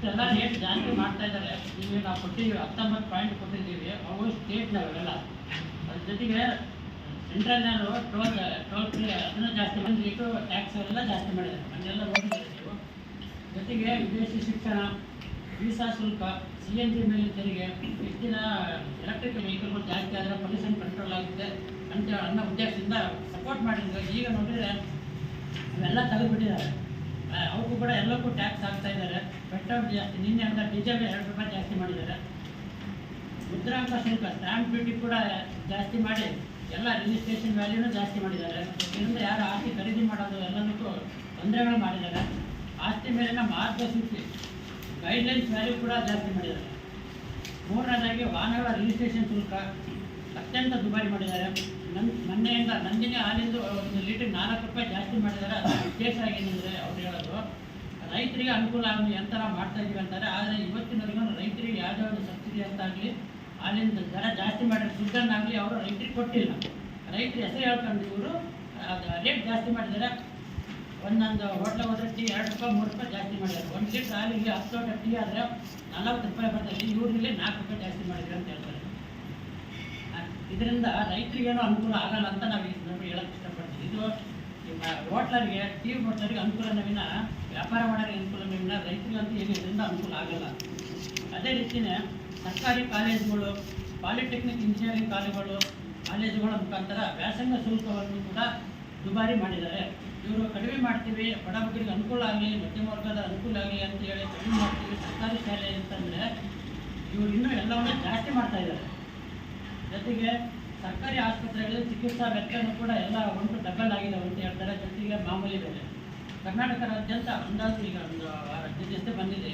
ಇಷ್ಟೆಲ್ಲ ರೇಟ್ ಜಾಸ್ತಿ ಮಾಡ್ತಾ ಇದ್ದಾರೆ. ಈಗ ನಾವು ಕೊಟ್ಟಿದ್ದೀವಿ 19 ಪಾಯಿಂಟ್ ಕೊಟ್ಟಿದ್ದೀವಿ, ಅವು ಸ್ಟೇಟ್ನವೆಲ್ಲ. ಅದ್ರ ಜೊತೆಗೆ ಸೆಂಟ್ರಲ್ನವರು ಟೋಲ್ ಫ್ರೀ ಅದನ್ನು ಜಾಸ್ತಿ ಮಾಡಿ, ರೇಟು ಟ್ಯಾಕ್ಸ್ ಎಲ್ಲ ಜಾಸ್ತಿ ಮಾಡಿದ್ದಾರೆ. ಅದನ್ನೆಲ್ಲ ನೋಡಿದ್ದಾರೆ ನೀವು. ಜೊತೆಗೆ ವಿದೇಶಿ ಶಿಕ್ಷಣ, ವೀಸಾ ಶುಲ್ಕ, CNG ಮೇಲೆ ತೆರಿಗೆ, ಎಷ್ಟು ದಿನ ಎಲೆಕ್ಟ್ರಿಕ್ ವೆಹಿಕಲ್ಗಳು ಜಾಸ್ತಿ ಆದರೆ ಪೊಲ್ಯೂಷನ್ ಕಂಟ್ರೋಲ್ ಆಗುತ್ತೆ ಅಂತ ಅನ್ನೋ ಉದ್ದೇಶದಿಂದ ಸಪೋರ್ಟ್ ಮಾಡಿದ್ರು. ಈಗ ನೋಡಿದರೆ ಅವೆಲ್ಲ ತೆಗೆದುಬಿಟ್ಟಿದ್ದಾರೆ. ಅವಕ್ಕೂ ಕೂಡ ಎಲ್ಲಕ್ಕೂ ಟ್ಯಾಕ್ಸ್ ಹಾಕ್ತಾ ಇದ್ದಾರೆ. ಪೆಟ್ರೋಲ್ ಜಾಸ್ತಿ, ನಿನ್ನೆ ಅಂತ ಡೀಸೆಲ್ 2 ರೂಪಾಯಿ ಜಾಸ್ತಿ ಮಾಡಿದ್ದಾರೆ. ಮುದ್ರಾಂಕ ಶುಲ್ಕ, ಸ್ಟ್ಯಾಂಪ್ ಡ್ಯೂಟಿ ಕೂಡ ಜಾಸ್ತಿ ಮಾಡಿ ಎಲ್ಲ ರಿಜಿಸ್ಟ್ರೇಷನ್ ವ್ಯಾಲ್ಯೂನೂ ಜಾಸ್ತಿ ಮಾಡಿದ್ದಾರೆ. ಇದರಿಂದ ಯಾರು ಆಸ್ತಿ ಖರೀದಿ ಮಾಡೋದು ಎಲ್ಲದಕ್ಕೂ ತೊಂದರೆಗಳು ಮಾಡಿದ್ದಾರೆ. ಆಸ್ತಿ ಮೇಲಿನ ಮಾರ್ಗಸೂಚಿ ಗೈಡ್ಲೈನ್ಸ್ ವ್ಯಾಲ್ಯೂ ಕೂಡ ಜಾಸ್ತಿ ಮಾಡಿದ್ದಾರೆ. ಮೂರನೇದಾಗಿ ವಾಹನಗಳ ರಿಜಿಸ್ಟ್ರೇಷನ್ ಶುಲ್ಕ ಅತ್ಯಂತ ದುಬಾರಿ ಮಾಡಿದ್ದಾರೆ. ಮೊನ್ನೆಯಿಂದ ನಂದಿನಿ ಹಾಲಿಂದು 1 ಲೀಟ್ರಿಗೆ 4 ರೂಪಾಯಿ ಜಾಸ್ತಿ ಮಾಡಿದ್ದಾರೆ. ಅದು ವಿಶೇಷ ಏನೆಂದರೆ ಅವ್ರು ಹೇಳೋದು ರೈತರಿಗೆ ಅನುಕೂಲ ಆಗಲಿ ಅಂತ ನಾವು ಮಾಡ್ತಾ ಇದ್ದೀವಿ ಅಂತಾರೆ. ಆದರೆ ಇವತ್ತಿನವರೆಗೂ ರೈತರಿಗೆ ಯಾವುದೇ ಒಂದು ಸಬ್ಸಿಡಿ ಅಂತಾಗಲಿ ಹಾಲಿಂದ ದರ ಜಾಸ್ತಿ ಮಾಡಿರೋ ದುಡ್ಡನ್ನಾಗಲಿ ಅವರು ರೈತರಿಗೆ ಕೊಟ್ಟಿಲ್ಲ. ರೈತರು ಹೆಸರು ಹೇಳ್ಕೊಂಡು ಇವರು ಅದು ರೇಟ್ ಜಾಸ್ತಿ ಮಾಡಿದ್ದಾರೆ. ಒಂದೊಂದು ಹೋಟ್ಲಿಗೆ ಹೋದರೆ ಟೀ 2 ರೂಪಾಯಿ 3 ರೂಪಾಯಿ ಜಾಸ್ತಿ ಮಾಡಿದ್ದಾರೆ. 1 ಲೀಟ್ರ್ ಹಾಲಿಗೆ 10 ಲೋಟ ಟೀ ಆದರೆ 40 ರೂಪಾಯಿ ಬರ್ತದೆ. ಇವ್ರಿಗೆ 4 ರೂಪಾಯಿ ಜಾಸ್ತಿ ಮಾಡಿದ್ದಾರೆ ಅಂತ ಹೇಳ್ತಾರೆ. ಇದರಿಂದ ರೈತರಿಗೇನೋ ಅನುಕೂಲ ಆಗಲ್ಲ ಅಂತ ನಾವು ಹೇಳೋಕ್ಕೆ ಇಷ್ಟಪಡ್ತೀವಿ. ಇದು ಹೋಟ್ಲರಿಗೆ, ಟೀ ಹೋಟ್ಲರಿಗೆ ಅನುಕೂಲನೇ ವಿನ ವ್ಯಾಪಾರ ಮಾಡೋರಿಗೆ ಅನುಕೂಲನೇ ವಿನ ರೈತರಿಗಂತೂ ಏನು ಇದರಿಂದ ಅನುಕೂಲ ಆಗಲ್ಲ. ಅದೇ ರೀತಿಯೇ ಸರ್ಕಾರಿ ಕಾಲೇಜುಗಳು, ಪಾಲಿಟೆಕ್ನಿಕ್ ಇಂಜಿನಿಯರಿಂಗ್ ಕಾಲೇಜುಗಳ ಮುಖಾಂತರ ವ್ಯಾಸಂಗ ಶುಲ್ಕವನ್ನು ಕೂಡ ದುಬಾರಿ ಮಾಡಿದ್ದಾರೆ. ಇವರು ಕಡಿಮೆ ಮಾಡ್ತೀವಿ, ಬಡ ಮಕ್ಕಳಿಗೆ ಅನುಕೂಲ ಆಗಲಿ, ಮಧ್ಯಮ ವರ್ಗದ ಅನುಕೂಲ ಆಗಲಿ ಅಂತ ಹೇಳಿ ಕಡಿಮೆ ಮಾಡ್ತೀವಿ ಸರ್ಕಾರಿ ಶಾಲೆ ಅಂತಂದರೆ ಇವರು ಇನ್ನೂ ಎಲ್ಲವನ್ನೂ ಜಾಸ್ತಿ ಮಾಡ್ತಾ ಇದ್ದಾರೆ. ಜೊತೆಗೆ ಸರ್ಕಾರಿ ಆಸ್ಪತ್ರೆಗಳಲ್ಲಿ ಚಿಕಿತ್ಸಾ ವೆಚ್ಚನೂ ಕೂಡ ಎಲ್ಲ ಡಬಲ್ ಆಗಿದೆ ಅಂತ ಹೇಳ್ತಾರೆ. ಜೊತೆಗೆ ಮಾಮೂಲಿ ಬೆಲೆ ಕರ್ನಾಟಕ ರಾಜ್ಯಾದ್ಯಂತ ಅಂದಾಜು ಈಗ ಒಂದು 10 ಜೊತೆ ಬಂದಿದೆ.